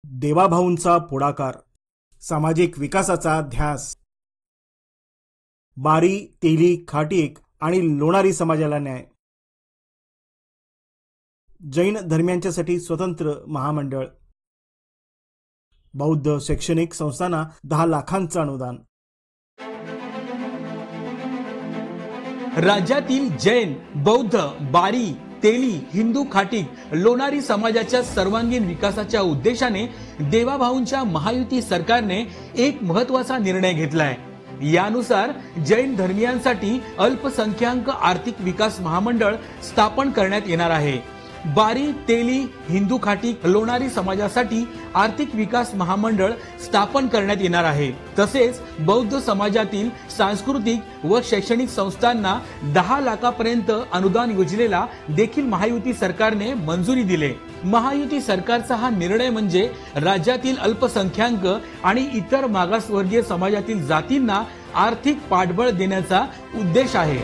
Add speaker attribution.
Speaker 1: देवाभाऊंचा पुढाकार, सामाजिक विकासाचा ध्यास, बारी, तेली, खाटीक आणि लोणारी समाजाला न्याय, जैन धर्मियांच्यासाठी स्वतंत्र महामंडळ, बौद्ध शैक्षणिक संस्थांना 10 लाखांचं अनुदान.
Speaker 2: राज्यातील जैन, बौद्ध, बारी, तेली, हिंदू खाटीक, लोणारी समाजाच्या सर्वांगीण विकासाच्या उद्देशाने देवाभाऊंच्या महायुती सरकारने एक महत्त्वाचा निर्णय घेतलाय. यानुसार जैन धर्मियांसाठी अल्पसंख्याक आर्थिक विकास महामंडळ स्थापन करण्यात येणार आहे. बारी, तेली, हिंदू खाटीक, लोणारी समाजासाठी आर्थिक विकास महामंडळ स्थापन करण्यात येणार आहे. तसेच बौद्ध समाजातील सांस्कृतिक व शैक्षणिक संस्थांना 10 लाखापर्यंत अनुदान योजनेला देखील महायुती सरकारने मंजुरी दिली. महायुती सरकारचा हा निर्णय म्हणजे राज्यातील अल्पसंख्याक आणि इतर मागासवर्गीय समाजातील जातींना आर्थिक पाठबळ देण्याचा उद्देश आहे.